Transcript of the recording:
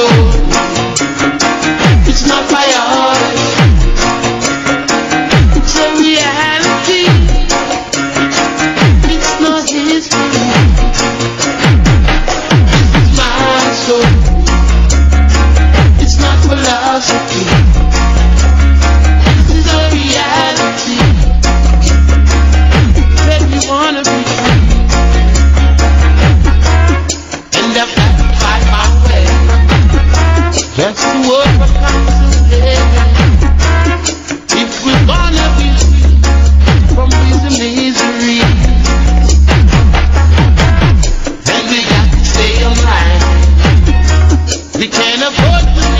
soul. It's not by art, it's a reality. It's not history. It's my soul. It's not philosophy. It's a reality. That we wanna be free. And I've got to find my way. That's the word of consolation. If we're gonna be free from this misery, then we got to stay alive. We can't afford to